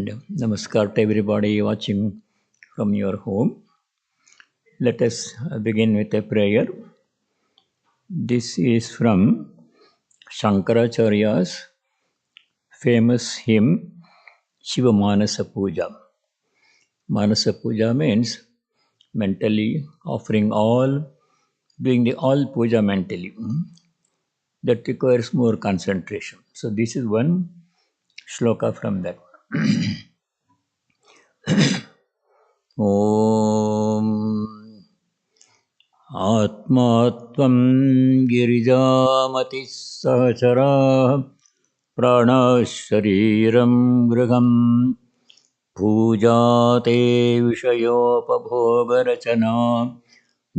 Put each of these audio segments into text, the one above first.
and namaskar to everybody watching from your home. Let us begin with a prayer. This is from Shankaracharya's famous hymn Shiva Manasa Puja. Manasa Puja means mentally offering all, doing the all puja mentally. That requires more concentration. So this is one shloka from that. ॐ आत्मा त्वं गिरिजामतिः सहचराः प्राणः शरीरं गृहं पूजा ते विषयोपभोगरचना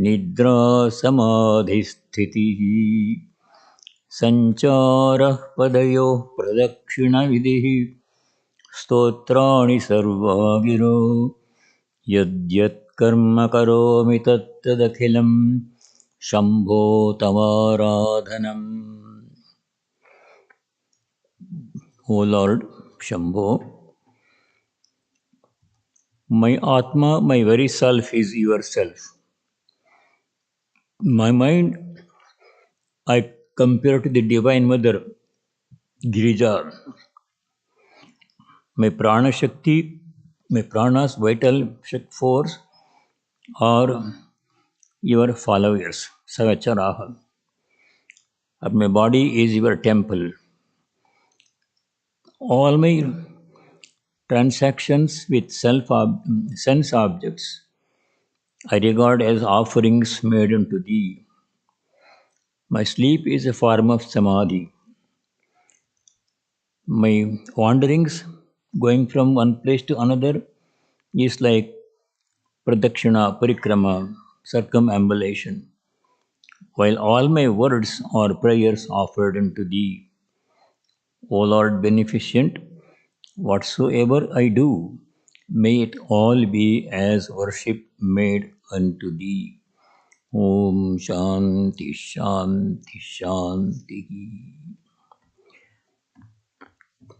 निद्रा समाधिस्थितिः सञ्चारः पदयोः प्रदक्षिणविधिः स्तोत्राणि सर्वा गिरो यद्यत् कर्म करोमि तत्तदखिलं Shambho तवाराधनम्. O Lord Shambho, my Atma, my very self is yourself. My mind I compare to the Divine Mother, Girija. My Prana Shakti, my Prana's vital force are your followers, Savacharaha. And my body is your temple. All my transactions with sense objects I regard as offerings made unto thee. My sleep is a form of samadhi. My wanderings, going from one place to another, is like pradakshina, parikrama, circumambulation, while all my words are prayers offered unto thee. O Lord beneficent, whatsoever I do, may it all be as worship made unto thee. Om Shanti Shanti Shanti.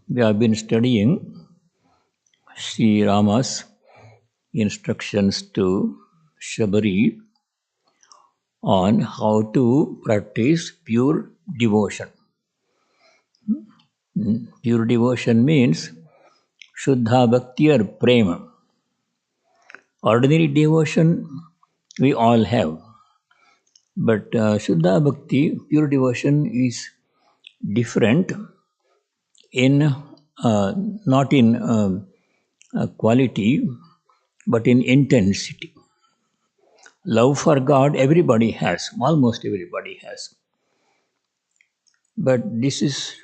We have been studying Sri Rama's instructions to Shabari on how to practice pure devotion. Pure devotion means Shuddha Bhakti or Prema. Ordinary devotion we all have. But Shuddha Bhakti, pure devotion, is different in not in quality, but in intensity. Love for God, everybody has, almost everybody has. But this is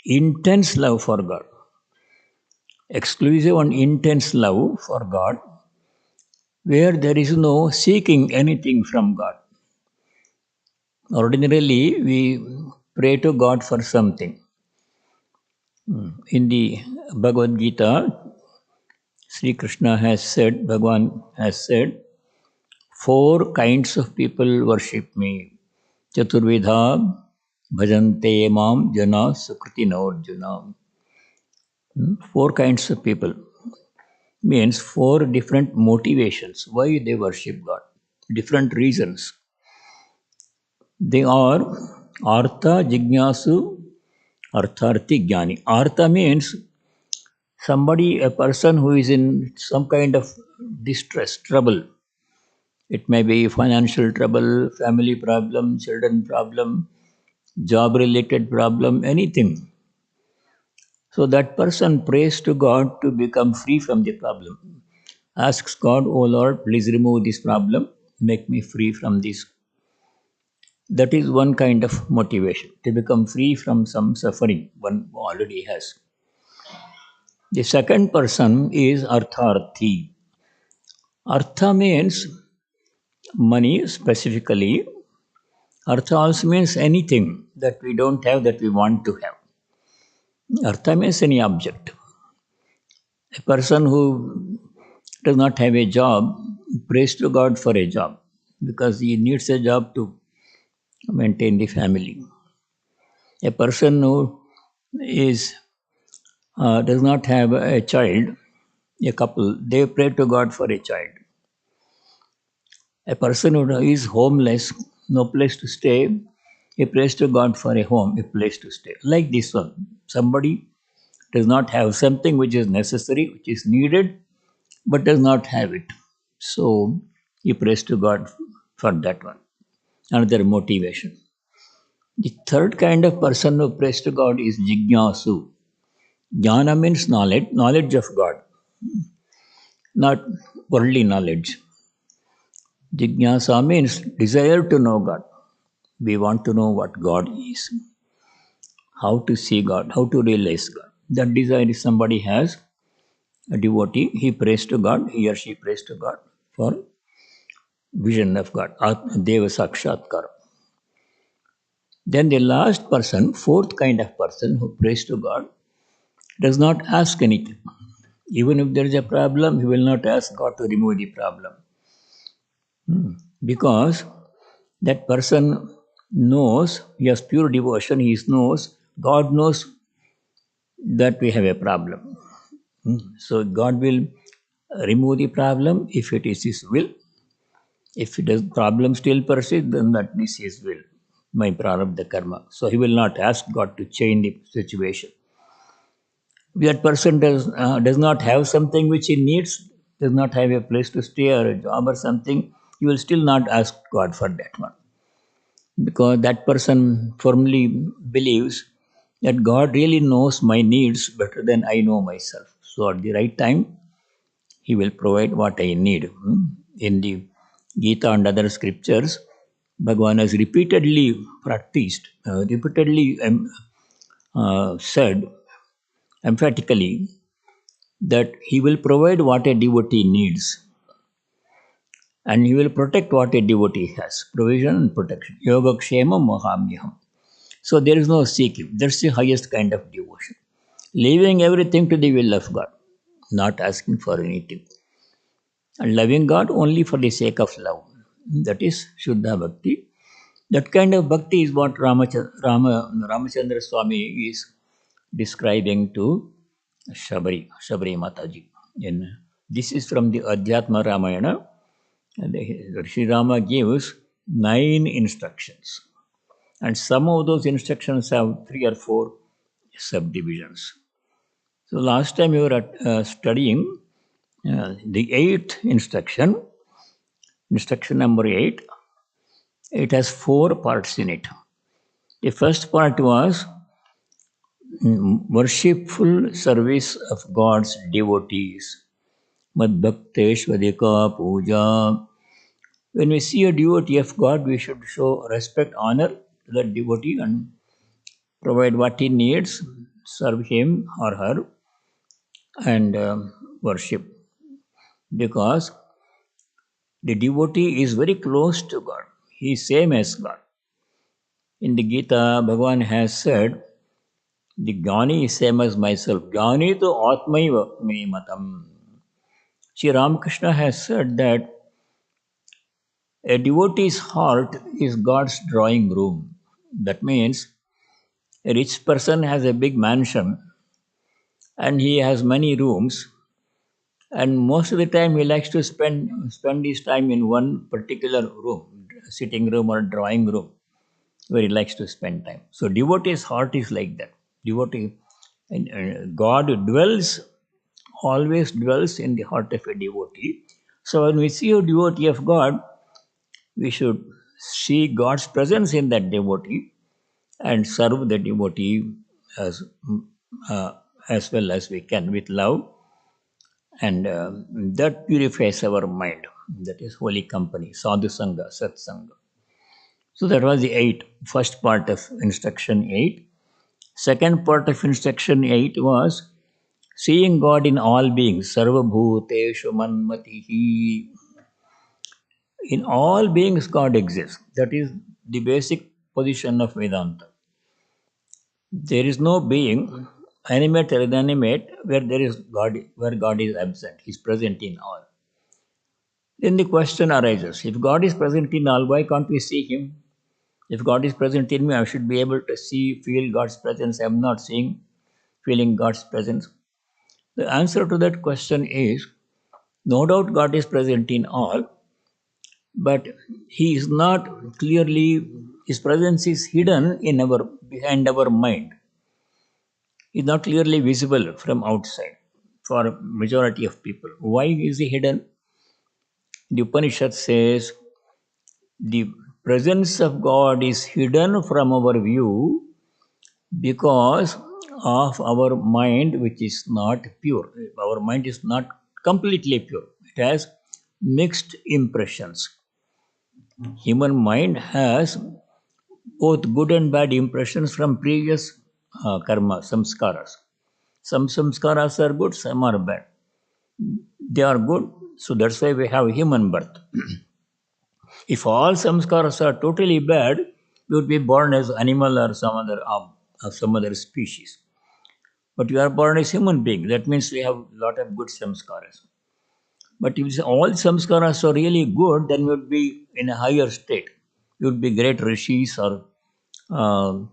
intense love for God. Exclusive and intense love for God, where there is no seeking anything from God. Ordinarily, we pray to God for something. In the Bhagavad Gita, Sri Krishna has said, Bhagavan has said, 4 kinds of people worship me. Chaturvidha bhajante mam jana sukritina arjuna. 4 kinds of people. Means 4 different motivations why they worship God. Different reasons. They are Artha, Jignasu, Artharthi, Jnani. Artha means somebody, a person who is in some kind of distress, trouble. It may be financial trouble, family problem, children problem, job related problem, anything. So that person prays to God to become free from the problem. Asks God, "Oh Lord, please remove this problem, make me free from this." That is one kind of motivation, to become free from some suffering one already has. The second person is Artharthi. Artha means money specifically. Artha also means anything that we don't have that we want to have. Artha means any object. A person who does not have a job prays to God for a job because he needs a job to maintain the family. A person who does not have a child a couple, they pray to God for a child. A person who is homeless, no place to stay, he prays to God for a home, a place to stay. Like this one, somebody does not have something which is necessary, which is needed, but does not have it. So he prays to God for that one. Another motivation. The third kind of person who prays to God is jignasu. Jnana means knowledge, knowledge of God, not worldly knowledge. Jignasa means desire to know God. We want to know what God is, how to see God, how to realize God. That desire is somebody has, a devotee, he prays to God, he or she prays to God for vision of God, Deva Sakshatkar. Then the last person, fourth kind of person who prays to God, does not ask anything. Even if there is a problem, he will not ask God to remove the problem. Because that person knows, he has pure devotion, he knows, God knows that we have a problem. So God will remove the problem if it is His will. If it does problem still persist, then that is His will. My prarabdha karma. So He will not ask God to change the situation. If that person does not have something which he needs, does not have a place to stay or a job or something, he will still not ask God for that one. Because that person firmly believes that God really knows my needs better than I know myself. So at the right time, He will provide what I need. In the Gita and other scriptures, Bhagavan has repeatedly practiced, repeatedly said emphatically that He will provide what a devotee needs and He will protect what a devotee has. Provision and protection. Yoga Kshema Mohamyaham. So there is no seeking. That's the highest kind of devotion. Leaving everything to the will of God, not asking for anything. And loving God only for the sake of love. That is Shuddha Bhakti. That kind of bhakti is what Ramachandra Swami is describing to Shabari Mataji. And this is from the Adhyatma Ramayana. And Sri Rama gives 9 instructions. And some of those instructions have 3 or 4 subdivisions. So last time we were studying the 8th instruction, instruction number 8. It has 4 parts in it. The first part was worshipful service of God's devotees. Mad Bhakteshvadika Puja. When we see a devotee of God, we should show respect, honor to that devotee and provide what he needs, serve him or her, and worship. Because the devotee is very close to God. He is same as God. In the Gita, Bhagavan has said, the Jnani is same as myself. Jnani to Atmaiva me matam. Sri Ramakrishna has said that a devotee's heart is God's drawing room. That means a rich person has a big mansion and he has many rooms, and most of the time he likes to spend his time in one particular room, sitting room or drawing room, where he likes to spend time. So devotee's heart is like that. Devotee and God dwells, always dwells in the heart of a devotee. So when we see a devotee of God, we should see God's presence in that devotee and serve the devotee as uh, as well as we can with love, and that purifies our mind. That is holy company, sadhu sangha, sat sangha. So that was the 8, first part of instruction 8. Second part of instruction 8 was seeing God in all beings, sarva bhuteshu manmatihi. In all beings, God exists. That is the basic position of Vedanta. There is no being, animate or inanimate, where there is God, where God is absent. He is present in all. Then the question arises: if God is present in all, why can't we see Him? If God is present in me, I should be able to see, feel God's presence. I am not seeing, feeling God's presence. The answer to that question is no doubt God is present in all, but He is not clearly, His presence is hidden in our behind our mind. He is not clearly visible from outside for majority of people. Why is He hidden? The Upanishad says the presence of God is hidden from our view because of our mind, which is not pure. Our mind is not completely pure, it has mixed impressions. Human mind has both good and bad impressions from previous karma, samskaras. Some samskaras are good, some are bad. They are good, so that's why we have human birth. If all samskaras are totally bad, we would be born as animal or some other species. But you are born as human being. That means we have a lot of good samskaras. But if all samskaras are really good, then we would be in a higher state. We would be great rishis or uh,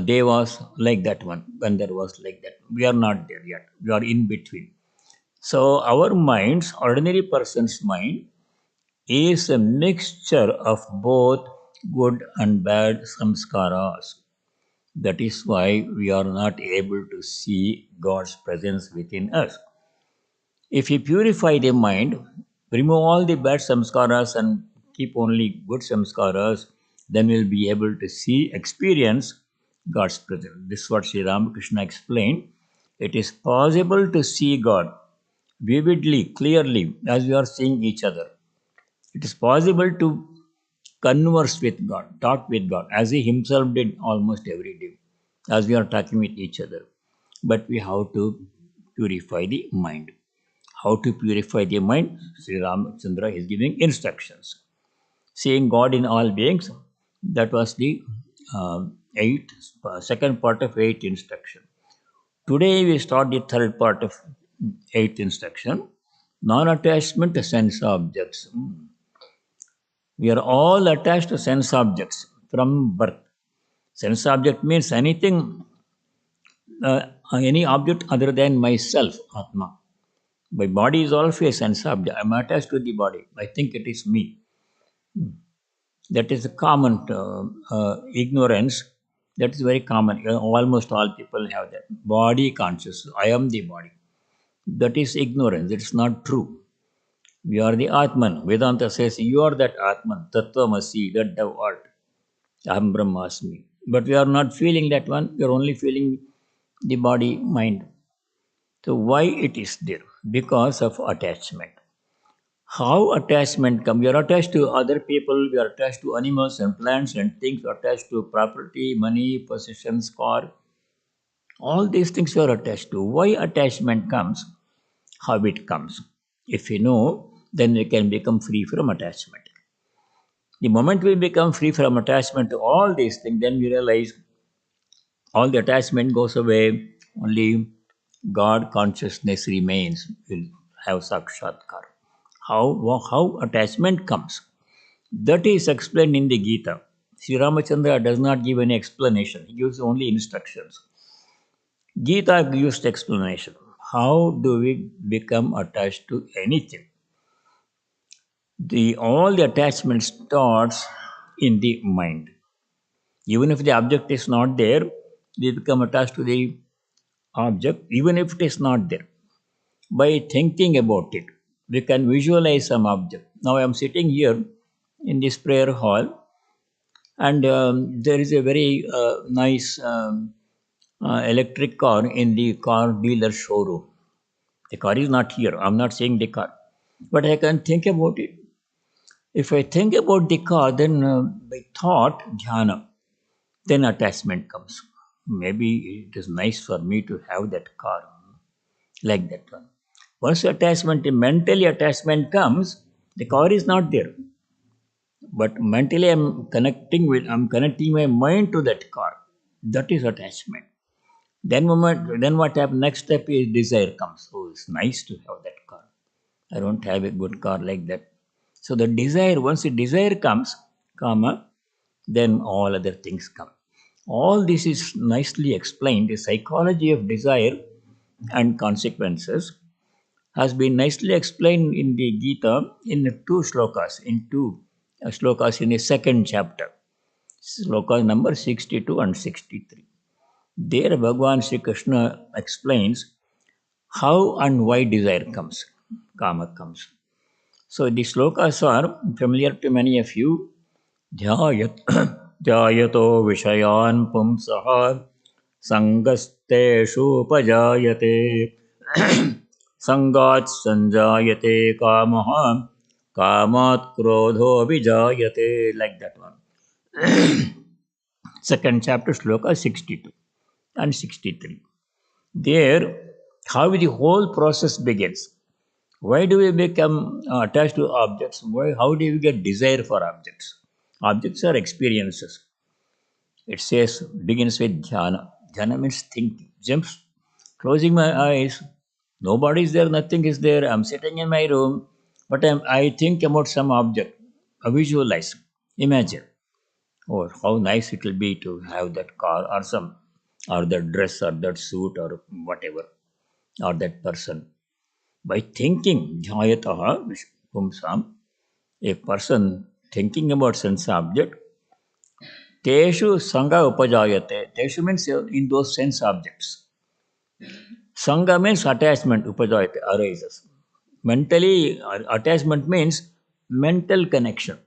devas like that one. When there was like that, we are not there yet. We are in between. So our minds, ordinary person's mind, is a mixture of both good and bad samskaras. That is why we are not able to see God's presence within us. If we purify the mind, remove all the bad samskaras and keep only good samskaras, then we'll be able to see, experience God's presence. This is what Sri Ramakrishna explained. It is possible to see God vividly, clearly, as we are seeing each other. It is possible to converse with God, talk with God, as He Himself did almost every day, as we are talking with each other. But we have to purify the mind. How to purify the mind? Sri Ramachandra is giving instructions. Seeing God in all beings, that was the second part of eighth instruction. Today we start the third part of eighth instruction, non-attachment to sense objects. We are all attached to sense objects from birth. Sense object means anything, any object other than myself, Atma. My body is also a sense object. I am attached to the body. I think it is me. That is a common ignorance. That is very common. Almost all people have that. Body consciousness. I am the body. That is ignorance. It is not true. We are the Atman. Vedanta says you are that Atman. Tattvamasi, that thou art. Aham Brahmasmi. But we are not feeling that one. We are only feeling the body, mind. So why it is there? Because of attachment. How attachment come? We are attached to other people, we are attached to animals and plants and things, we are attached to property, money, possessions, car. All these things we are attached to. Why attachment comes? How it comes? If we know, then we can become free from attachment. The moment we become free from attachment to all these things, then we realize all the attachment goes away, only God consciousness remains, will have sakshatkar. How attachment comes? That is explained in the Gita. Sri Ramachandra does not give any explanation, he gives only instructions. Gita gives explanation. How do we become attached to anything? All the attachment starts in the mind. Even if the object is not there, we become attached to the object, even if it is not there. By thinking about it, we can visualize some object. Now I am sitting here in this prayer hall, and there is a very nice electric car in the car dealer showroom. The car is not here. I'm not saying the car, but I can think about it. If I think about the car, then by thought, jnana, then attachment comes. Maybe it is nice for me to have that car, like that one. Once attachment, mentally attachment comes, the car is not there. But mentally I'm connecting my mind to that car. That is attachment. Then what happens? Next step is desire comes. Oh, it's nice to have that car. I don't have a good car like that. So the desire, once the desire comes, comma, then all other things come. All this is nicely explained. The psychology of desire and consequences has been nicely explained in the Gita in two shlokas in the second chapter, sloka number 62 and 63. There, Bhagavan Sri Krishna explains how and why desire comes, karma comes. So the slokas are familiar to many of you. ध्यायत ध्यायतो विषयान् पुंसः सङ्गस्तेषूपजायते सङ्गात् सञ्जायते कामः कामात् क्रोधोऽभिजायते, like that one. Second chapter, shloka 62 and 63. There, how the whole process begins. Why do we become attached to objects? How do we get desire for objects? Objects are experiences. It says, begins with jnana. Jnana means thinking. Just closing my eyes, nobody is there, nothing is there. I'm sitting in my room, but I think about some object. I visualize, imagine. Or how nice it will be to have that car or or that dress or that suit or whatever, or that person. By thinking, jhayataha pumsam, a person thinking about sense object, teshu sangha upajayate. Teshu means in those sense objects. Sangha means attachment, upajayate, arises. Mentally, attachment means mental connection.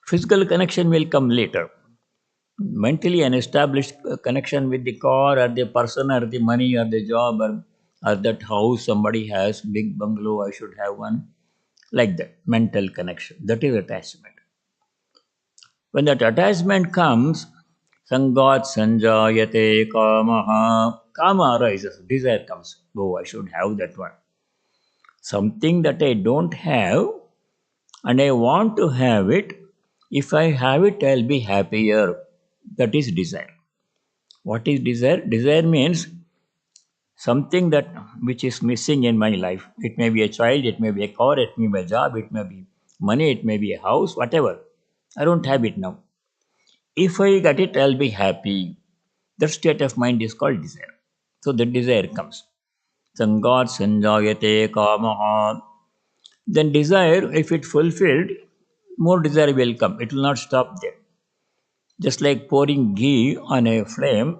Physical connection will come later. Mentally, an established connection with the car or the person or the money or the job or that house somebody has, big bungalow, I should have one. Like that, mental connection. That is attachment. When that attachment comes, sangat sanjayate kamaha. Kama arises, desire comes. Oh, I should have that one. Something that I don't have and I want to have it. If I have it, I'll be happier. That is desire. What is desire? Desire means something that which is missing in my life. It may be a child, it may be a car, it may be a job, it may be money, it may be a house, whatever. I don't have it now. If I get it, I'll be happy. That state of mind is called desire. So the desire comes. Sangat sanjayate kamaha. Then desire, if it fulfilled, more desire will come. It will not stop there. Just like pouring ghee on a flame,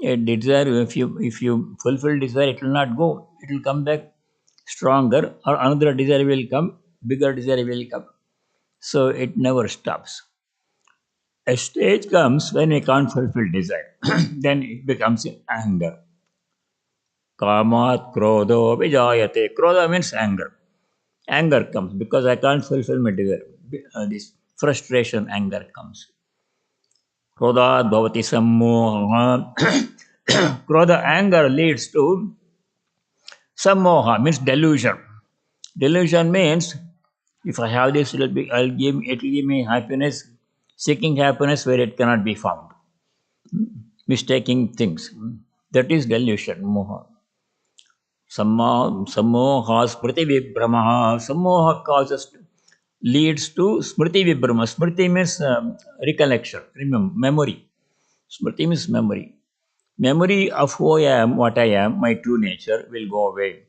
a desire, if you fulfill desire, it will not go. It will come back stronger, or another desire will come, bigger desire will come. So it never stops. A stage comes when we can't fulfill desire. Then it becomes anger. Kamat krodho vijayate. Krodha means anger. Anger comes because I can't fulfill my desire. This frustration, anger comes. Krodha bhavati sammoha. Krodha, anger leads to sammoha, means delusion. Delusion means if I have this, it will give me happiness, seeking happiness where it cannot be found. Mistaking things. That is delusion, moha. Sammoha smriti vibhramaha. Sammoha leads to smriti vibhrama. Smriti means recollection, remember, memory. Smriti means memory. Memory of who I am, what I am, my true nature will go away.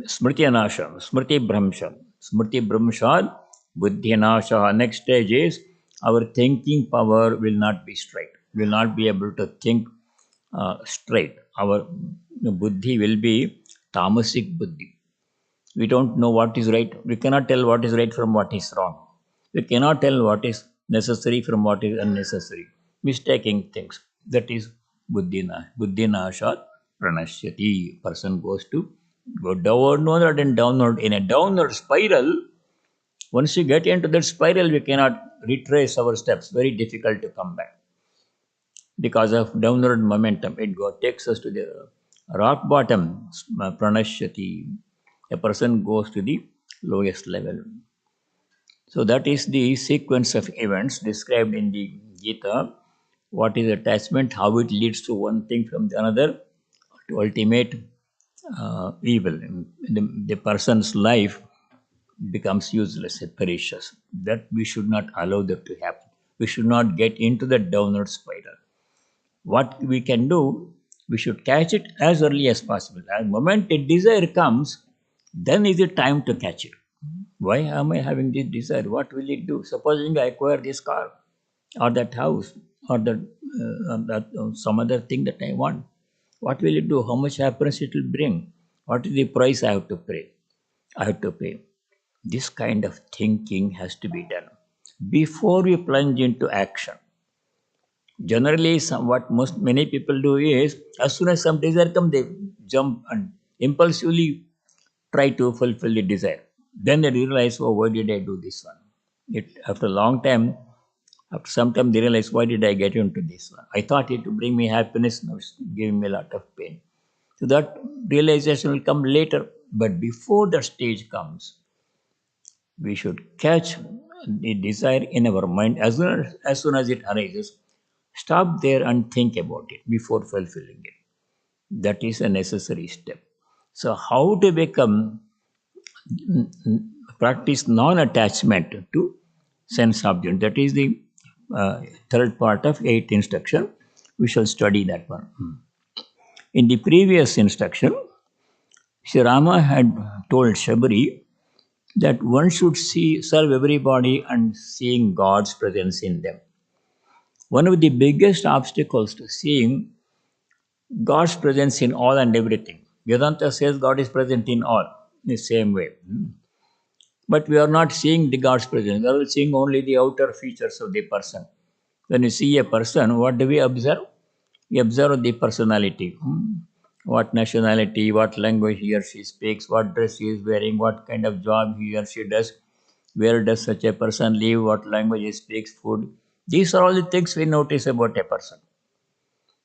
Smriti anasha, smriti brahmsha. Smriti brahmsha, buddhi anasha. Next stage is our thinking power will not be straight. We will not be able to think straight. Our buddhi will be tamasic buddhi. We don't know what is right. We cannot tell what is right from what is wrong. We cannot tell what is necessary from what is unnecessary. Mistaking things. That is buddhina. Buddhinashat pranashyati. Person goes to go downward and downward in a downward spiral. Once you get into that spiral, we cannot retrace our steps. Very difficult to come back because of downward momentum. It takes us to the rock bottom, pranashyati. A person goes to the lowest level. So that is the sequence of events described in the Gita. What is attachment, how it leads to one thing from the another, to ultimate evil. The person's life becomes useless, perishes. That we should not allow that to happen. We should not get into the downward spiral. What we can do, We should catch it as early as possible. At the moment a desire comes, then is it time to catch it. Why am I having this desire? What will it do? Supposing I acquire this car or that house or some other thing that I want. What will it do? How much happiness it will bring? What is the price I have to pay? I have to pay. This kind of thinking has to be done before we plunge into action. Generally, what many people do is, as soon as some desire comes, they jump and impulsively try to fulfill the desire. Then they realize, oh, why did I do this one? After a long time, after some time, they realize, why did I get into this one? I thought it would bring me happiness, now it's giving me a lot of pain. So that realization will come later. But before the stage comes, we should catch the desire in our mind as soon as it arises. Stop there and think about it before fulfilling it. That is a necessary step. So, how to practice non-attachment to sense object? That is the third part of eighth instruction. We shall study that one. In the previous instruction, Sri Rama had told Shabari that one should serve everybody and seeing God's presence in them. One of the biggest obstacles to seeing God's presence in all and everything. Vedanta says God is present in all, in the same way. But we are not seeing the God's presence. We are seeing only the outer features of the person. When we see a person, what do we observe? We observe the personality. What nationality, what language he or she speaks, what dress he is wearing, what kind of job he or she does, where does such a person live, what language he speaks, food. These are all the things we notice about a person.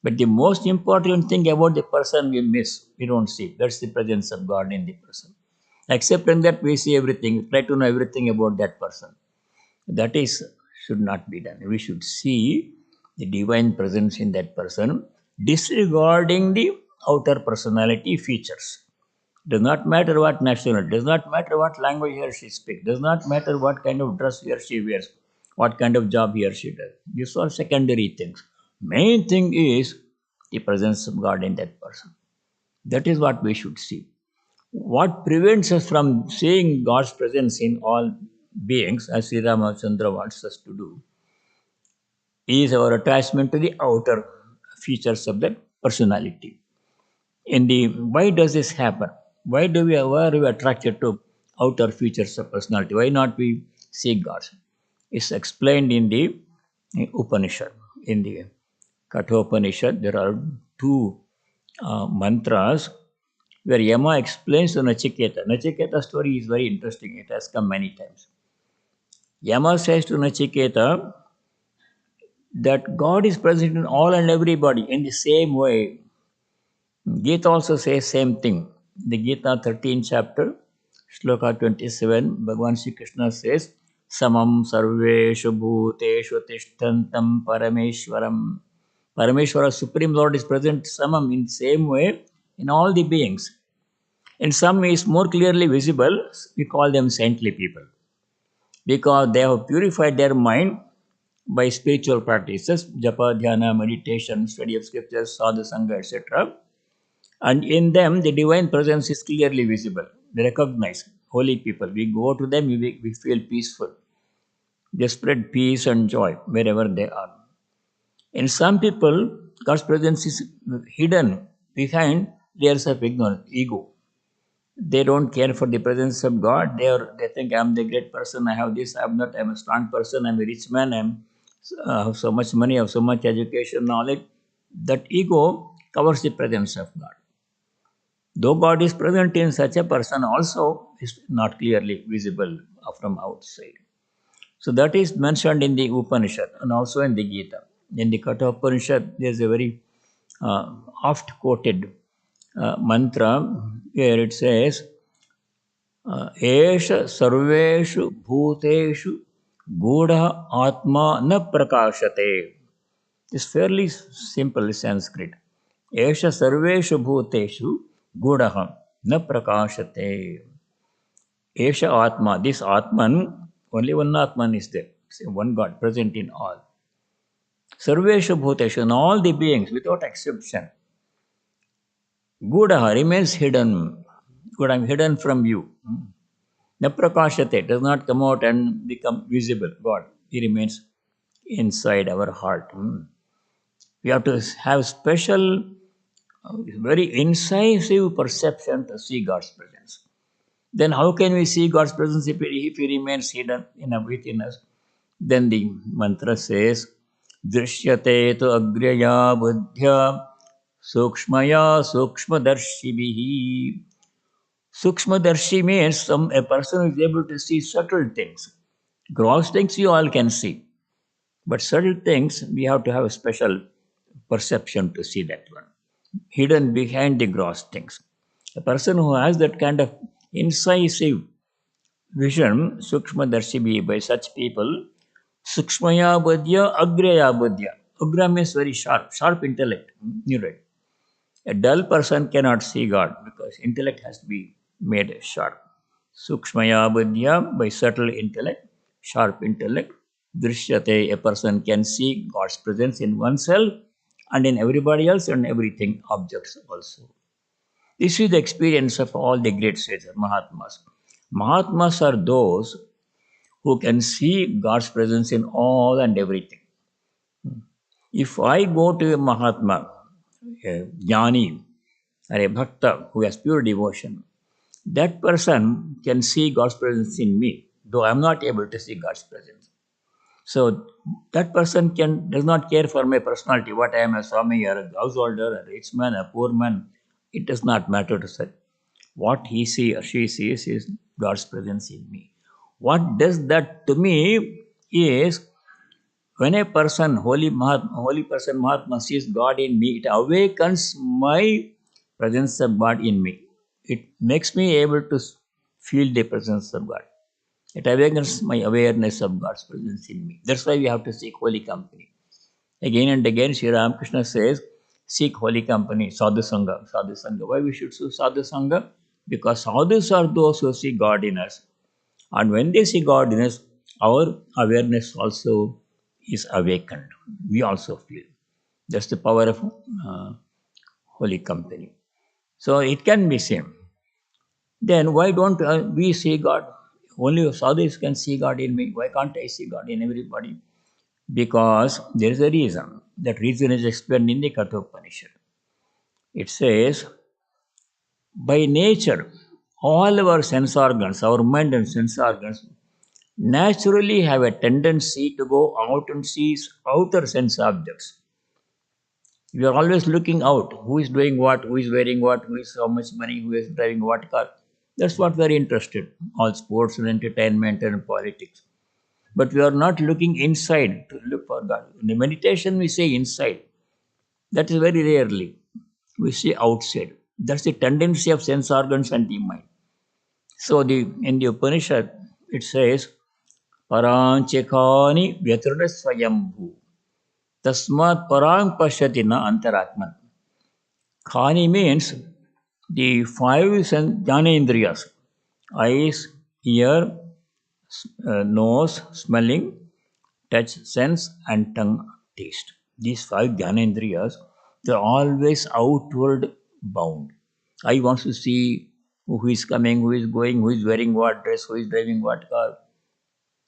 But the most important thing about the person we miss, we don't see. That's the presence of God in the person. Accepting that we see everything, try to know everything about that person. That should not be done. We should see the divine presence in that person, disregarding the outer personality features. Does not matter what nationality, does not matter what language he or she speaks, does not matter what kind of dress he or she wears, what kind of job he or she does. These are secondary things. Main thing is the presence of God in that person. That is what we should see. What prevents us from seeing God's presence in all beings, as Sri Ramachandra wants us to do, is our attachment to the outer features of that personality. Why does this happen? Why are we attracted to outer features of personality? Why not we seek God? It's explained in the Upanishad. In the Kathopanishad, there are two mantras where Yama explains to Nachiketa. Nachiketa's story is very interesting. It has come many times. Yama says to Nachiketa that God is present in all and everybody in the same way. Gita also says same thing. The Gita 13th chapter, Shloka 27, Bhagavan Sri Krishna says, Samam sarveshu bhuteshu tishtantam parameshwaram. Parameshwara, Supreme Lord, is present samam in same way in all the beings. And some is more clearly visible, we call them saintly people. Because they have purified their mind by spiritual practices, japa, dhyana, meditation, study of scriptures, sadhu, sangha, etc. And in them, the divine presence is clearly visible. They recognize holy people. We go to them, we feel peaceful. They spread peace and joy wherever they are. In some people, God's presence is hidden behind layers of ignorance, ego. They don't care for the presence of God. They think I'm the great person. I have this. I'm not. I'm a strong person. I'm a rich man. I have so much money. I have so much education, knowledge. That ego covers the presence of God. Though God is present in such a person, also is not clearly visible from outside. So that is mentioned in the Upanishad and also in the Gita. In the Katha Upanishad, there is a very oft quoted mantra where it says, Esha sarveshu bhuteshu gudha atma na prakashate. It's fairly simple Sanskrit. Esha sarveshu bhuteshu gudaha na prakashate. Esha atma, this atman, only one atman is there. One God present in all. Sarveshu bhuteshu, in all the beings without exception. Gudaha remains hidden. Good, I'm hidden from you. Naprakashate does not come out and become visible. God, He remains inside our heart. We have to have special, very incisive perception to see God's presence. Then how can we see God's presence if He remains hidden within us? Then the mantra says, Drishyate tu agraya buddhya sukshmaya sukshmadarshibhihi. Sukshmadarshi means a person who is able to see subtle things. Gross things you all can see. But subtle things, we have to have a special perception to see that one. Hidden behind the gross things. A person who has that kind of incisive vision, Sukshma Darshibi, by such people, Sukshmaya Badhya, Agraya Badhya. Agra means very sharp, sharp intellect. You're right. A dull person cannot see God because intellect has to be made sharp. Sukshmaya Badhya, by subtle intellect, sharp intellect. Drishyate, a person can see God's presence in oneself and in everybody else and everything, objects also. This is the experience of all the great sages, Mahatmas. Mahatmas are those who can see God's presence in all and everything. If I go to a Mahatma, a Jnani, or a Bhakta who has pure devotion, that person can see God's presence in me, though I am not able to see God's presence. So that person does not care for my personality, what I am, a Swami or a householder, a rich man, a poor man. It does not matter to such. What he sees or she sees is God's presence in me. What does that to me is when a person, holy person, Mahatma sees God in me, it awakens my presence of God in me. It makes me able to feel the presence of God. It awakens my awareness of God's presence in me. That's why we have to seek holy company. Again and again, Sri Ramakrishna says, seek holy company, sadhu sangha, sadhu sangha. Why we should do sadhu sangha? Because sadhus are those who see God in us. And when they see God in us, our awareness also is awakened. We also feel. That's the power of holy company. So it can be seen. Then why don't we see God? Only sadhus can see God in me. Why can't I see God in everybody? Because there is a reason. That reason is explained in the Kathopanishad. It says, by nature, all our sense organs, our mind and sense organs, naturally have a tendency to go out and see outer sense objects. We are always looking out. Who is doing what? Who is wearing what? Who is how much money? Who is driving what car? That's what we are interested. All sports and entertainment and politics. But we are not looking inside to look for God. In the meditation, we say inside. That is very rarely. We see outside. That's the tendency of sense organs and the mind. So in the Upanishad, it says, Paranchekani vyatruda swayambhu. Tasmat parang pashyati na antaratman. Khani means the five jnanendriyas. Eyes, ear, nose, smelling, touch, sense, and tongue, taste. These five jnanendriyas, they're always outward bound. Eye wants to see who is coming, who is going, who is wearing what dress, who is driving what car.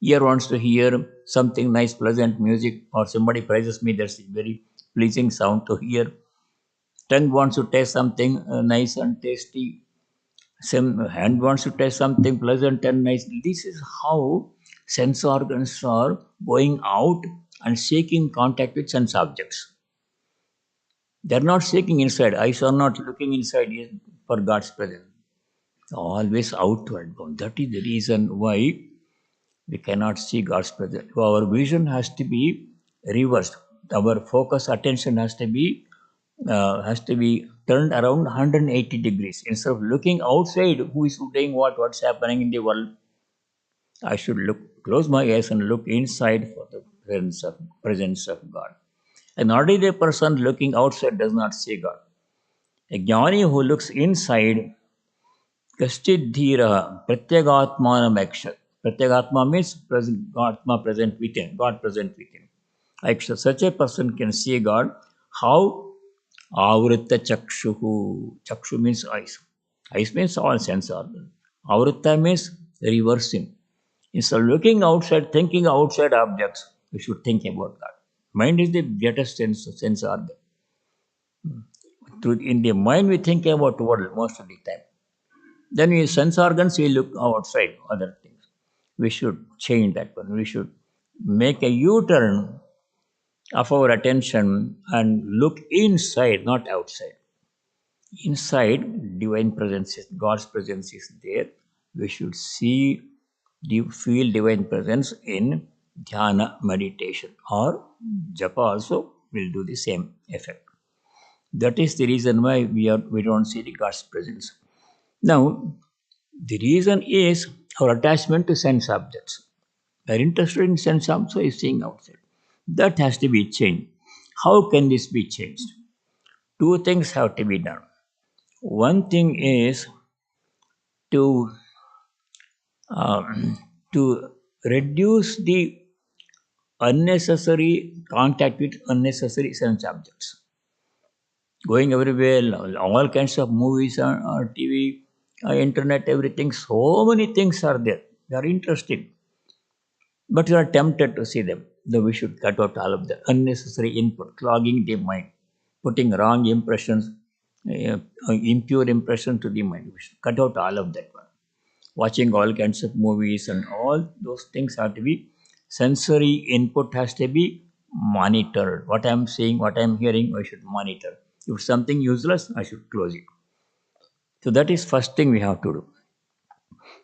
Ear wants to hear something nice, pleasant music, or somebody praises me, that's a very pleasing sound to hear. Tongue wants to taste something nice and tasty. Some hand wants to taste something pleasant and nice. This is how sense organs are going out and seeking contact with sense objects. They're not seeking inside. Eyes are not looking inside for God's presence. Always outward bound. That is the reason why we cannot see God's presence. Our vision has to be reversed. Our focus, attention has to be turned around 180 degrees. Instead of looking outside, who is doing what, what's happening in the world, I should close my eyes and look inside for the presence of God. An ordinary person looking outside does not see God. A jnani who looks inside, Kaschid dhira pratyagatmanam akshat. Pratyagatma means present, Atma present within, God present within. Such a person can see God. How? Avrutta chakshuhu. Chakshu means eyes. Eyes means all sense organ. Avrutta means reversing. Instead of looking outside, thinking outside objects, we should think about that. Mind is the greatest sense organ. In the mind, we think about world most of the time. Then we sense organs, we look outside other things. We should change that one. We should make a U-turn of our attention and look inside, not outside. Inside, divine presence is God's presence is there. We should feel divine presence in dhyana meditation or japa also will do the same effect. That is the reason why we don't see the God's presence. Now, the reason is our attachment to sense objects. We are interested in sense objects, so is seeing outside. That has to be changed. How can this be changed? Two things have to be done. One thing is to to reduce the unnecessary contact with unnecessary sense objects. Going everywhere, all kinds of movies or TV, internet, everything, so many things are there. They are interesting. But you are tempted to see them. Though we should cut out all of the unnecessary input, clogging the mind, putting wrong impressions, impure impression to the mind. We should cut out all of that one. Watching all kinds of movies and all those things have to be sensory input has to be monitored. What I am seeing, what I am hearing, I should monitor. If something useless, I should close it. So that is first thing we have to do.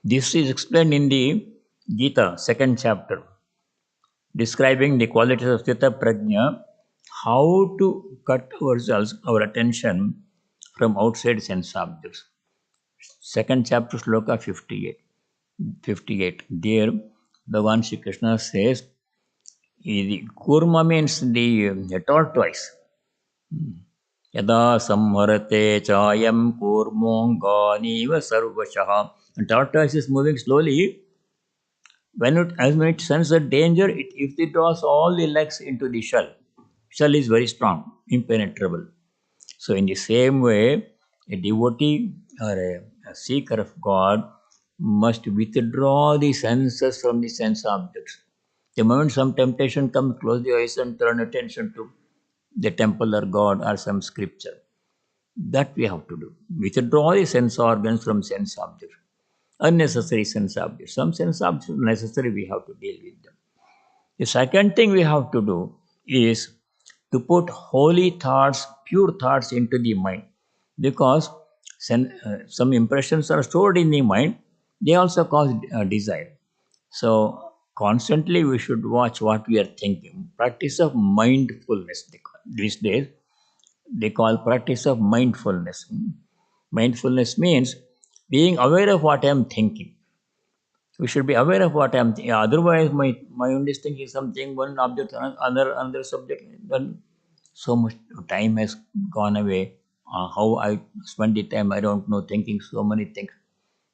This is explained in the Gita, second chapter, describing the qualities of Stita Prajna, how to cut ourselves, our attention from outside sense objects. Second chapter, Shloka 58. 58. There, Bhagavan Shri Krishna says, the kurma means the tortoise. Yada samharate chayam kurmonganiva sarvashaha. The tortoise is moving slowly. When it senses the danger, it withdraws all the legs into the shell. Shell is very strong, impenetrable. So, in the same way, a devotee or a seeker of God must withdraw the senses from the sense objects. The moment some temptation comes, close the eyes and turn attention to the temple or God or some scripture. That we have to do. Withdraw the sense organs from sense objects. Unnecessary sense objects. Some sense objects are necessary, we have to deal with them. The second thing we have to do is to put holy thoughts, pure thoughts into the mind. Because some impressions are stored in the mind, they also cause desire. So, constantly we should watch what we are thinking. Practice of mindfulness, these days, they call practice of mindfulness. Mindfulness means being aware of what I am thinking. We should be aware of what I am thinking. Otherwise, my only thinking is something, one object, another subject. Then so much time has gone away. How I spend the time, I don't know, thinking so many things.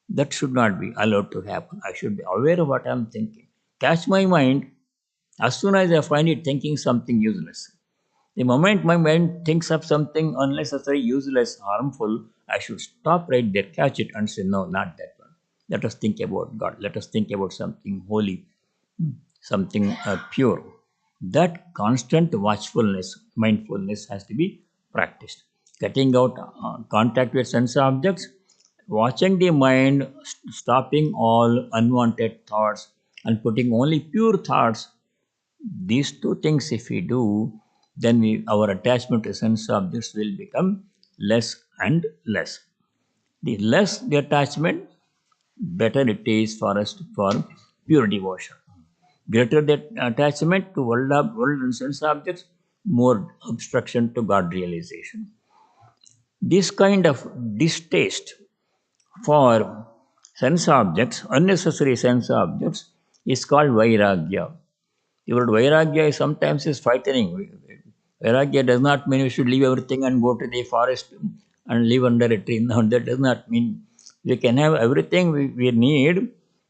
That should not be allowed to happen. I should be aware of what I am thinking. Catch my mind as soon as I find it thinking something useless. The moment my mind thinks of something unnecessary, useless, harmful, I should stop right there, catch it, and say, no, not that one. Let us think about God. Let us think about something holy, something pure. That constant watchfulness, mindfulness has to be practiced. Cutting out contact with sense objects, watching the mind, stopping all unwanted thoughts, and putting only pure thoughts. These two things, if we do, then our attachment to sense objects will become less and less. The less the attachment, better it is for us for pure devotion. Greater the attachment to world and sense objects, more obstruction to God realization. This kind of distaste for sense objects, unnecessary sense objects, is called vairagya. The word vairagya is sometimes is frightening. Vairagya does not mean we should leave everything and go to the forest and live under a tree. No, that does not mean we can have everything we need,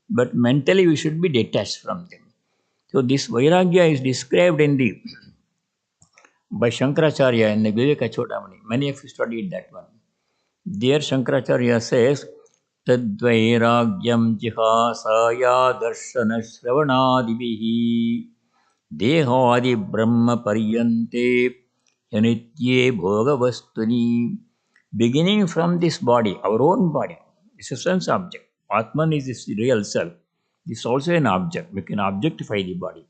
but mentally we should be detached from them. So this vairagya is described in the by Shankaracharya in the Viveka Chodamani. Many of you studied that one. There Shankaracharya says, Tadvairagyam jihasaya darshana shravanadibihi dehadi brahma paryante yanitye bhogavastuni. Beginning from this body, our own body, it's a sense object. Atman is this real self. It's also an object. We can objectify the body.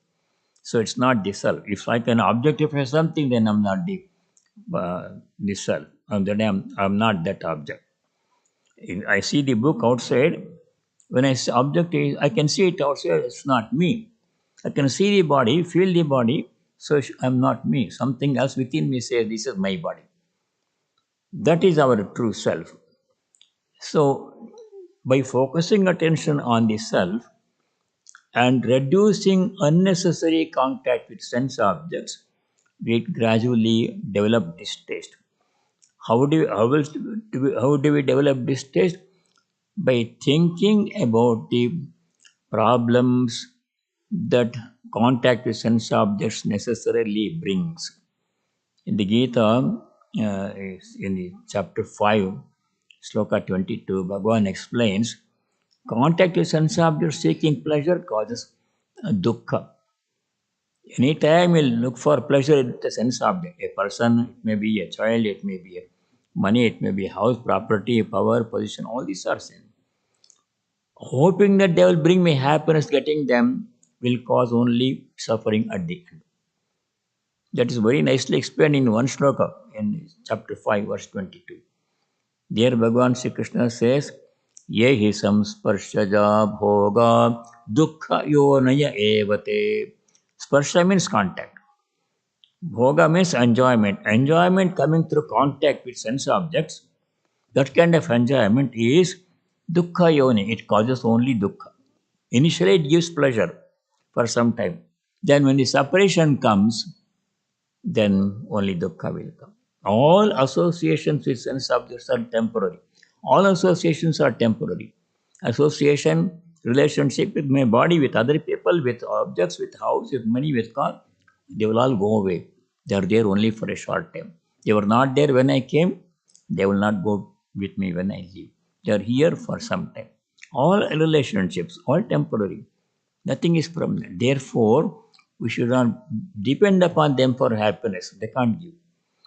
So it's not the self. If I can objectify something, then I'm not the self. And then I'm not that object. If I see the book outside. When I see object is, I can see it outside. It's not me. I can see the body, feel the body. So I'm not me. Something else within me says, this is my body. That is our true self. So by focusing attention on the self and reducing unnecessary contact with sense objects, we gradually develop this taste. How do we develop this taste? By thinking about the problems that contact with sense objects necessarily brings. In the Gita, in the chapter 5, Shloka 22, Bhagavan explains contact with sense objects seeking pleasure causes dukkha. Anytime you look for pleasure with a sense object, a person, it may be a child, it may be money, it may be house, property, power, position, all these are sin. Hoping that they will bring me happiness, getting them will cause only suffering at the end. That is very nicely explained in one shloka in chapter 5, verse 22. There Bhagavan Sri Krishna says, Yehi samsparshaja bhoga dukkha yonaya evate. Sparsha means contact. Bhoga means enjoyment. Enjoyment coming through contact with sense objects. That kind of enjoyment is dukkha yoni. It causes only dukkha. Initially, it gives pleasure for some time. Then, when the separation comes, then only dukkha will come. All associations with sense objects are temporary. All associations are temporary. Association, relationship with my body, with other people, with objects, with house, with money, with car, they will all go away. They are there only for a short time. They were not there when I came. They will not go with me when I leave. They are here for some time. All relationships, all temporary. Nothing is permanent. Therefore, we should not depend upon them for happiness. They can't give.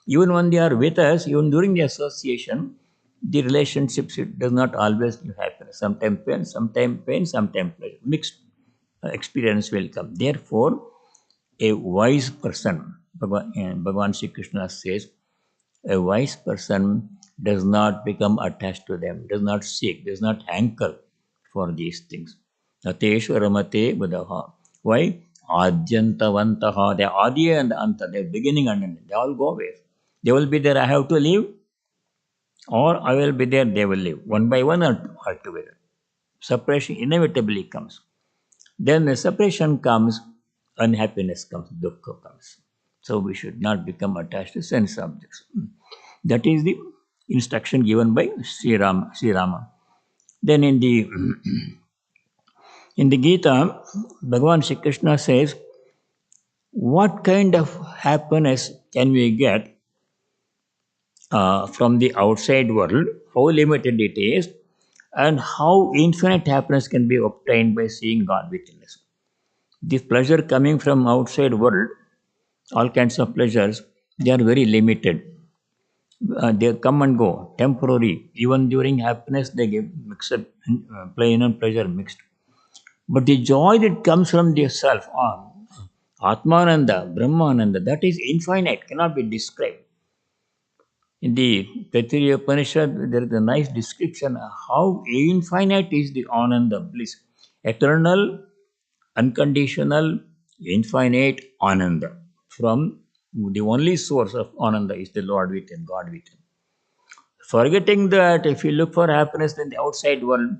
Even when they are with us, even during the association, the relationships it does not always give happiness. Sometimes pain, sometimes pleasure. Mixed experience will come. Therefore, a wise person, Bhagavan Sri Krishna says, a wise person does not become attached to them, does not seek, does not hanker for these things. Nateshu ramate buddha. Why? Adyantavantaha. They are adi and anta, they are beginning and end. They all go away. They will be there, I have to leave, or I will be there, they will leave. One by one or together. Separation inevitably comes. Then the separation comes, unhappiness comes, dukkha comes. So we should not become attached to sense objects. That is the instruction given by Sri Rama. Then in the Gita, Bhagavan Sri Krishna says, what kind of happiness can we get from the outside world, how limited it is, and how infinite happiness can be obtained by seeing God within us. The pleasure coming from outside world, all kinds of pleasures, they are very limited. They come and go, temporary. Even during happiness, they give mixed, plain and pleasure mixed. But the joy that comes from the self, Atmananda, Brahmananda, that is infinite, cannot be described. In the Taittiriya Upanishad, there is a nice description of how infinite is the Ananda bliss. Eternal, unconditional, infinite Ananda. From the only source of Ananda is the Lord within, God within. Forgetting that if you look for happiness in the outside world,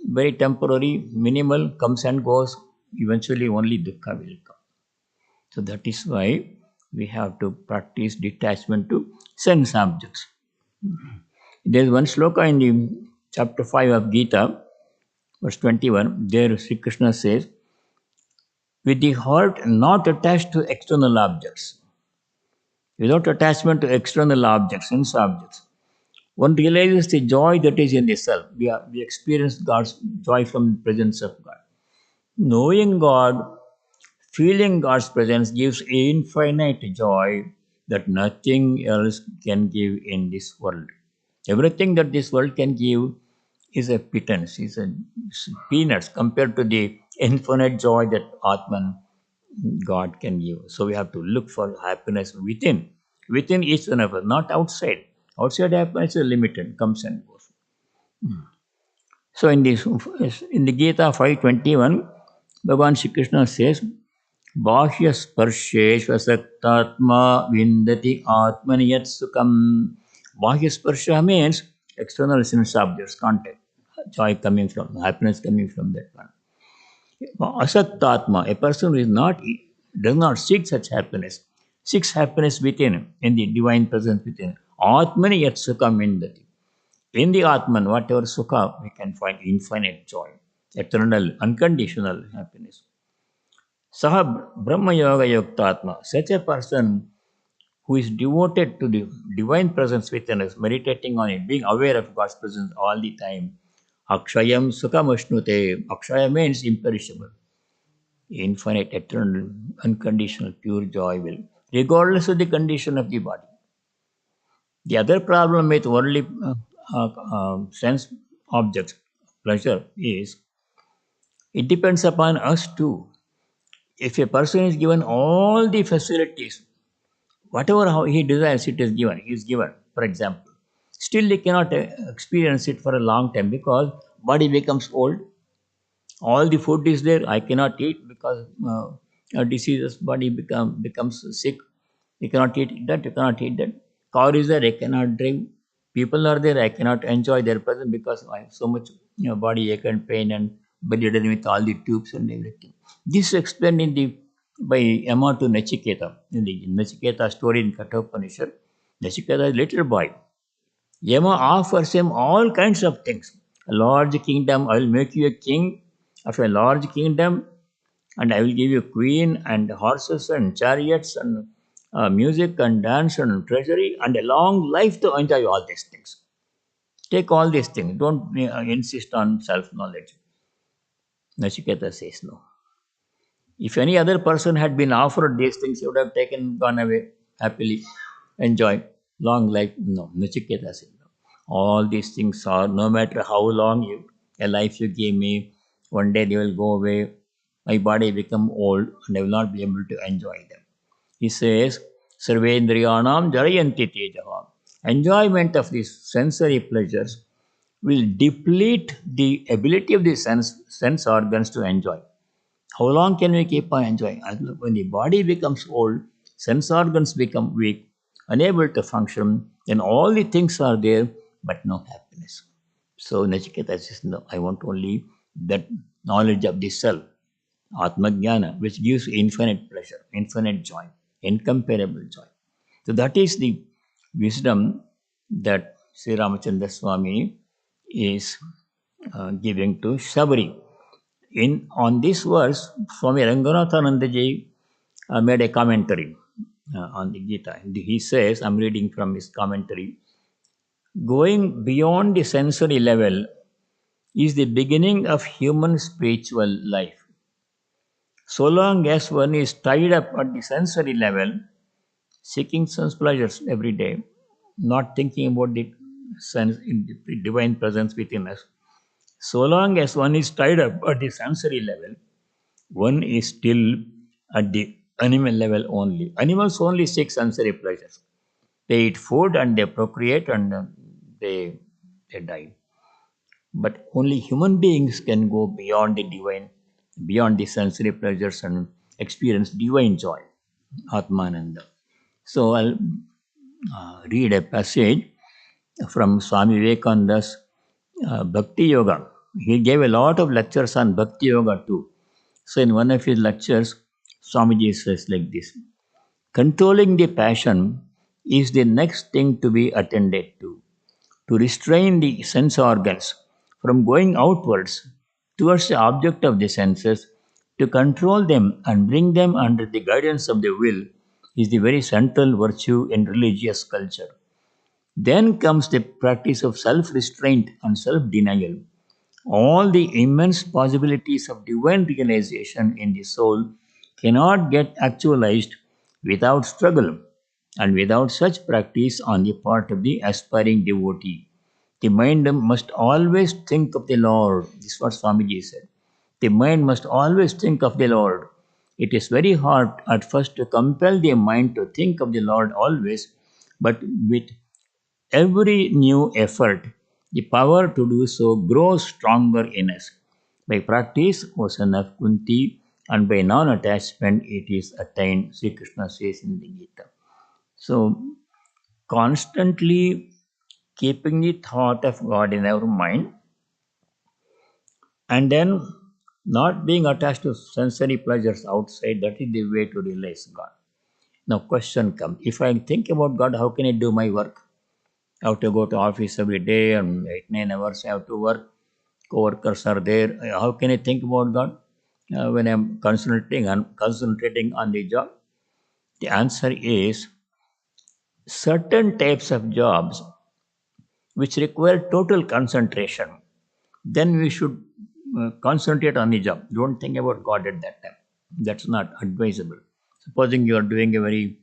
very temporary, minimal, comes and goes, eventually only dukkha will come. So that is why we have to practice detachment to sense objects. There is one shloka in the chapter 5 of Gita, verse 21. There Sri Krishna says, with the heart not attached to external objects. without attachment to external objects, sense objects. One realizes the joy that is in the self. We experience God's joy from the presence of God. Knowing God, feeling God's presence gives infinite joy that nothing else can give in this world. Everything that this world can give is a pittance, is peanuts compared to the infinite joy that Atman, God can give. So we have to look for happiness within each one of us, not outside. Outside happiness is limited, comes and goes. So in the Gita 5:21, Bhagavan Shri Krishna says, Bahya sparshe svasaktatma vindati atmani yat sukam. Bahya sparsha means external sense objects, contact, joy coming from, happiness coming from that one. Asaktatma, a person who is not, does not seek such happiness, seeks happiness within, in the divine presence within. Atmani yat sukam vindati. In the Atman, whatever sukha, we can find infinite joy, eternal, unconditional happiness. Saha Brahma Yoga Yuktatma, such a person who is devoted to the divine presence within us, meditating on it, being aware of God's presence all the time. Akshayam Sukhamashnute. Akshaya means imperishable, infinite, eternal, unconditional, pure joy will, regardless of the condition of the body. The other problem with worldly sense objects, pleasure, is it depends upon us too. If a person is given all the facilities, whatever how he desires, it is given. He is given, for example. Still, he cannot experience it for a long time because body becomes old. All the food is there. I cannot eat because diseases. Body becomes sick. You cannot eat that. You cannot eat that. Car is there. I cannot drive. People are there. I cannot enjoy their presence because I have so much body ache and pain and burdened with all the tubes and everything. This is explained in the by Yama to Nachiketa in the Nachiketa story in Kathopanishad. Nachiketa is a little boy. Yama offers him all kinds of things. A large kingdom, I will make you a king of a large kingdom, and I will give you queen and horses and chariots and music and dance and treasury and a long life to enjoy all these things. Take all these things. Don't insist on self knowledge. Nachiketa says no. If any other person had been offered these things, he would have taken, gone away happily, enjoyed long life. No, Nachiketa said no. All these things are, no matter how long a life you give me, one day they will go away. My body become old and I will not be able to enjoy them. He says, Sarvendriyanam jarayanti tejaha. Enjoyment of these sensory pleasures will deplete the ability of the sense organs to enjoy. How long can we keep on enjoying? When the body becomes old, sense organs become weak, unable to function, then all the things are there, but no happiness. So Nachiketa says, no, I want only that knowledge of the self, Atmajnana, which gives infinite pleasure, infinite joy, incomparable joy. So that is the wisdom that Sri Ramachandra Swami is giving to Shabari. On this verse, Swami Ranganathanandaji made a commentary on the Gita. He says, I'm reading from his commentary, going beyond the sensory level is the beginning of human spiritual life. So long as one is tied up at the sensory level, seeking sense pleasures every day, not thinking about the sense in the divine presence within us, so long as one is tied up at the sensory level, one is still at the animal level only. Animals only seek sensory pleasures. They eat food and they procreate and they die. But only human beings can go beyond the divine, beyond the sensory pleasures and experience divine joy, Atmananda. So I'll read a passage from Swami Vivekananda's Bhakti Yoga. He gave a lot of lectures on Bhakti Yoga too. So in one of his lectures, Swamiji says like this: controlling the passion is the next thing to be attended to. To restrain the sense organs from going outwards towards the object of the senses, to control them and bring them under the guidance of the will, is the very central virtue in religious culture. Then comes the practice of self restraint and self denial. All the immense possibilities of divine realization in the soul cannot get actualized without struggle and without such practice on the part of the aspiring devotee. The mind must always think of the Lord. This is what Swamiji said. The mind must always think of the Lord. It is very hard at first to compel the mind to think of the Lord always, but with every new effort, the power to do so grows stronger in us. By practice, O son of Kunti, and by non attachment, it is attained, Sri Krishna says in the Gita. So, constantly keeping the thought of God in our mind and then not being attached to sensory pleasures outside, that is the way to realize God. Now, question comes, if I think about God, how can I do my work? I have to go to office every day and 8 9 hours I have to work. Co-workers are there. How can I think about God when I'm concentrating on the job? The answer is certain types of jobs which require total concentration. Then we should concentrate on the job. Don't think about God at that time. That's not advisable. Supposing you are doing a very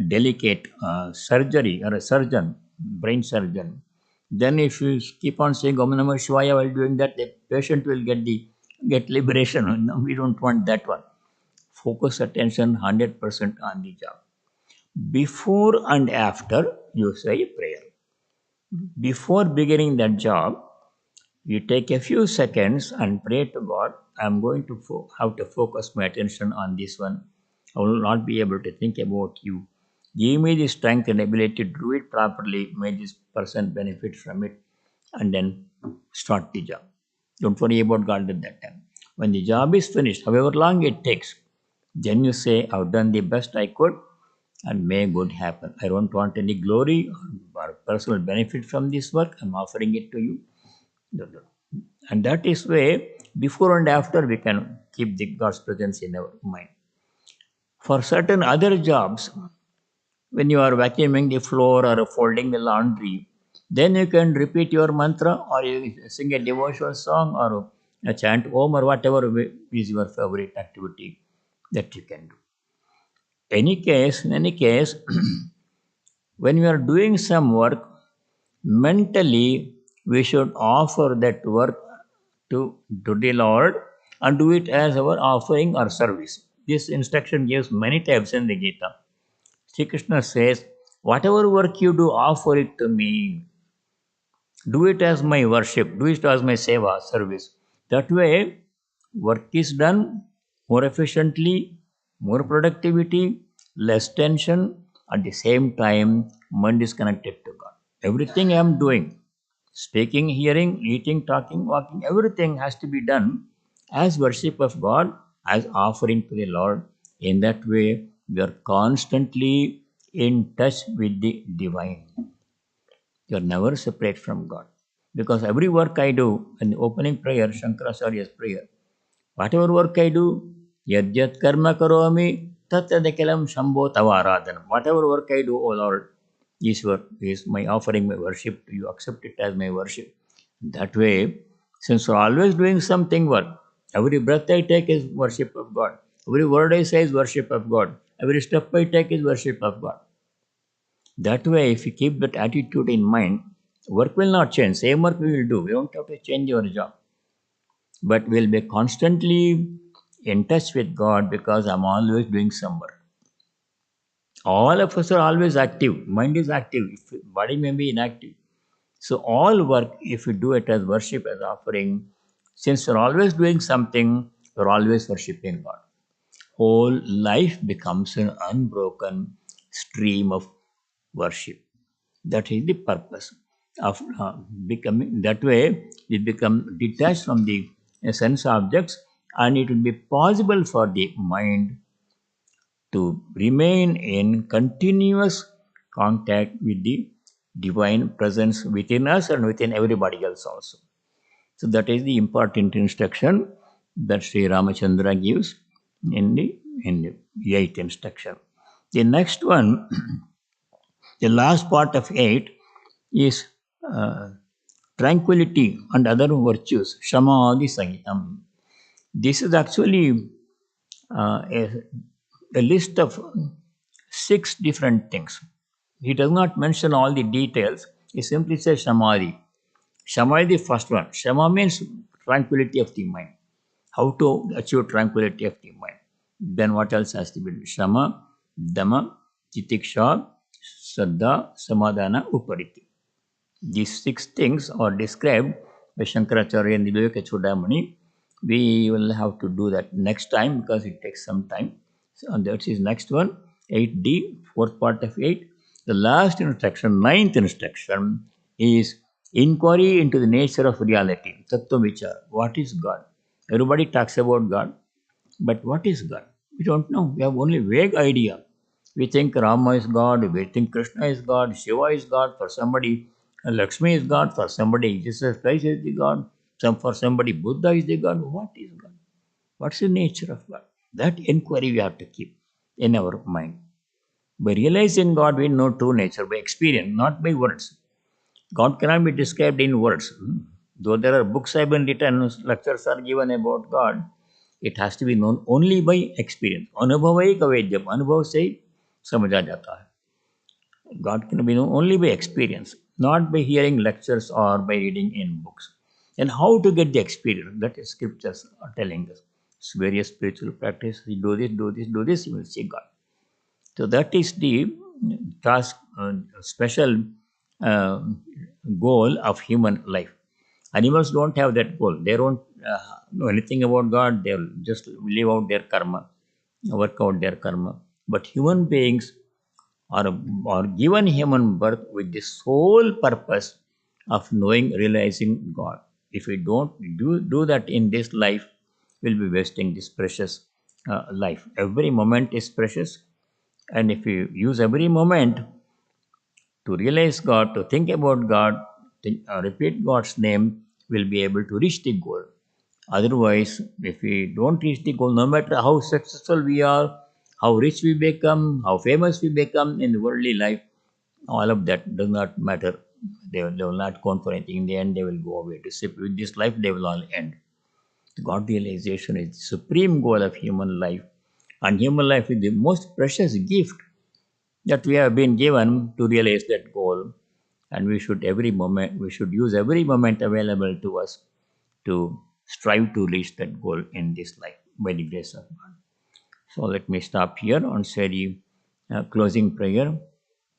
delicate surgery or a surgeon, brain surgeon, then if you keep on saying Om Namah Shivaya while doing that, the patient will get liberation. No, we don't want that one. Focus attention 100% on the job. Before and after, you say a prayer. Before beginning that job, you take a few seconds and pray to God. I'm going to have to focus my attention on this one. I will not be able to think about you. Give me the strength and ability to do it properly. May this person benefit from it. And then start the job. Don't worry about God at that time. When the job is finished, however long it takes, then you say, I've done the best I could and may good happen. I don't want any glory or personal benefit from this work. I'm offering it to you. And that is way, before and after, we can keep the God's presence in our mind. For certain other jobs, when you are vacuuming the floor or folding the laundry, then you can repeat your mantra or you sing a devotional song or a chant Om or whatever is your favorite activity that you can do. In any case, when we are doing some work, mentally we should offer that work to the Lord and do it as our offering or service. This instruction gives many times in the Gita. Sri Krishna says, whatever work you do, offer it to me. Do it as my worship, do it as my seva, service. That way, work is done more efficiently, more productivity, less tension. At the same time, mind is connected to God. Everything I am doing, speaking, hearing, eating, talking, walking, everything has to be done as worship of God, as offering to the Lord. In that way, we are constantly in touch with the divine. You are never separate from God. Because every work I do, in the opening prayer, Shankaracharya's prayer, whatever work I do, yajyat karma karomi tatadekalam shambho tavaradhanam. Whatever work I do, O Lord, is my offering, my worship to you. Accept it as my worship. That way, since we're always doing something work, every breath I take is worship of God. Every word I say is worship of God. Every step I take is worship of God. That way, if you keep that attitude in mind, work will not change. Same work we will do. We don't have to change your job. But we'll be constantly in touch with God because I'm always doing some work. All of us are always active. Mind is active. Body may be inactive. So all work, if you do it as worship, as offering, since you're always doing something, you're always worshipping God. Whole life becomes an unbroken stream of worship. That is the purpose of becoming. That way, we become detached from the sense objects, and it will be possible for the mind to remain in continuous contact with the divine presence within us and within everybody else also. So that is the important instruction that Sri Ramachandra gives in the eighth instruction. The next one, the last part of 8 is uh, tranquility and other virtues, Shamadhi Sangitam. This is actually a list of 6 different things. He does not mention all the details. He simply says Samadhi. Shama is the first one. Shama means tranquility of the mind. How to achieve tranquility of the mind. Then what else has to be? Shama, Dhamma, Titiksha, Saddha, Samadhana, Upariti. These 6 things are described by Shankaracharya in the Vivekachudamani. We will have to do that next time because it takes some time. So, and that is next one, 8D, fourth part of 8. The last instruction, ninth instruction, is inquiry into the nature of reality. Tattva Vichar. What is God? Everybody talks about God, but what is God? We don't know. We have only vague idea. We think Rama is God, we think Krishna is God, Shiva is God, for somebody Lakshmi is God, for somebody Jesus Christ is the God, for somebody Buddha is the God. What is God? What's the nature of God? That inquiry we have to keep in our mind. By realizing God, we know true nature by experience, not by words. God cannot be described in words. Though there are books have been written, lectures are given about God, it has to be known only by experience. Anubhavai kavedyam. Anubhav से समझा जाता है. God can be known only by experience, not by hearing lectures or by reading in books. And how to get the experience? That is scriptures are telling us. It's various spiritual practice. You do this, do this, do this, you will see God. So that is the task, special uh, goal of human life. Animals don't have that goal. They don't know anything about God. They'll just live out their karma, work out their karma. But human beings are given human birth with the sole purpose of knowing, realizing God. If we don't do that in this life, we'll be wasting this precious life. Every moment is precious, and if we use every moment to realize God, to think about God, repeat God's name, we'll be able to reach the goal. Otherwise, if we don't reach the goal, no matter how successful we are, how rich we become, how famous we become in the worldly life, all of that does not matter. They will not count for anything. In the end, they will go away. With this life, they will all end. God realization is the supreme goal of human life. And human life is the most precious gift that we have been given to realize that goal. And we should use every moment available to us to strive to reach that goal in this life by the grace of God. So let me stop here and say the closing prayer.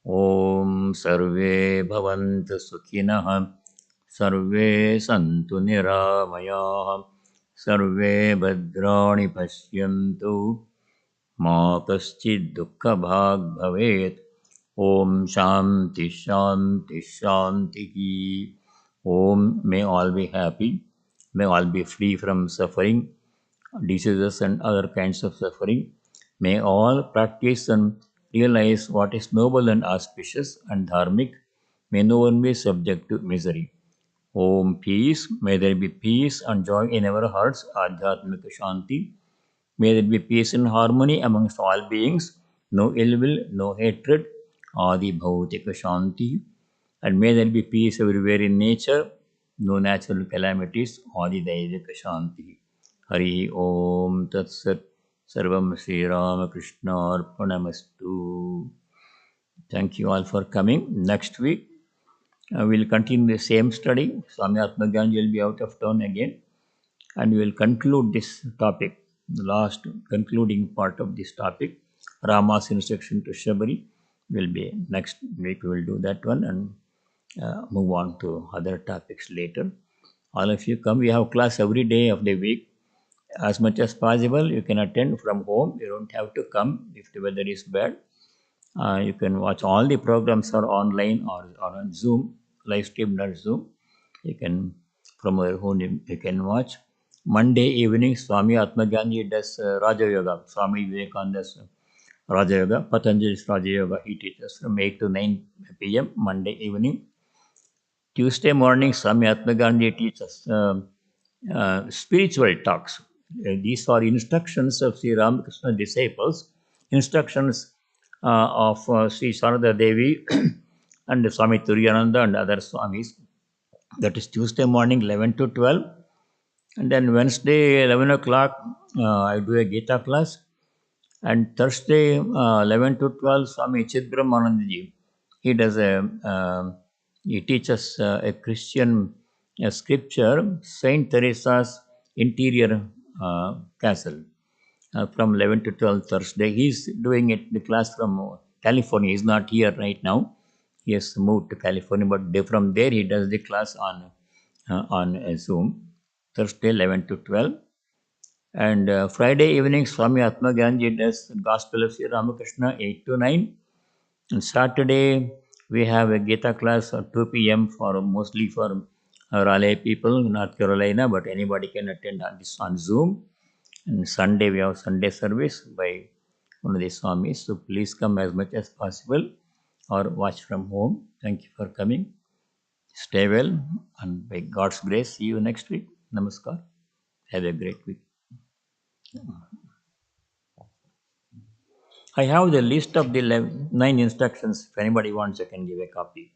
Om Sarve Bhavantu Sukhinah Sarve Santu Niramayah Sarve Bhadrani Pashyantu Ma Kaschid Dukkha Bhag Bhavet Om Shanti Shanti Shanti. Om, may all be happy, may all be free from suffering, diseases and other kinds of suffering. May all practice and realize what is noble and auspicious and dharmic. May no one be subject to misery. Om peace, may there be peace and joy in our hearts, Adhyatmika Shanti. May there be peace and harmony amongst all beings, no ill will, no hatred, Adi Bhautika Shanti. And may there be peace everywhere in nature, no natural calamities, Adi Daivika Shanti. Hari Om Tat Sat Sarvam Sri Ramakrishna Arpanamastu. Thank you all for coming. Next week, we'll continue the same study. Swami Atmagyanji will be out of town again, and we will conclude this topic, the last concluding part of this topic, Rama's instruction to Shabari. Will be next week. We will do that one and move on to other topics later. All of you come. We have class every day of the week. As much as possible, you can attend from home. You don't have to come if the weather is bad. You can watch all the programs are online or on Zoom, live streamed on Zoom. You can, from your home, you can watch. Monday evening, Swami Atmagyanji does Raja Yoga. Swami Vivekananda's Raja Yoga, Patanjali's Raja Yoga. He teaches from 8 to 9 p.m. Monday evening. Tuesday morning, Swami Atmagandhi teaches spiritual talks. These are instructions of Sri Ramakrishna disciples, instructions of Sri Sarada Devi and Swami Turiyananda and other Swamis. That is Tuesday morning 11 to 12. And then Wednesday 11 o'clock, I do a Gita class. And Thursday 11 to 12, Swami Chidbrahmanandaji. He does he teaches a Christian scripture, Saint Teresa's interior castle, from 11 to 12 Thursday. He's doing it, the class from California. He's not here right now. He has moved to California, but from there he does the class on Zoom, Thursday 11 to 12. And Friday evening, Swami Atma Gyanji does Gospel of Sri Ramakrishna 8 to 9. And Saturday, we have a Gita class at 2 p.m. for mostly for Raleigh people in North Carolina, but anybody can attend on this on Zoom. And Sunday, we have Sunday service by one of the Swamis. So please come as much as possible or watch from home. Thank you for coming. Stay well, and by God's grace, see you next week. Namaskar. Have a great week. I have the list of the 9 instructions. If anybody wants, I can give a copy.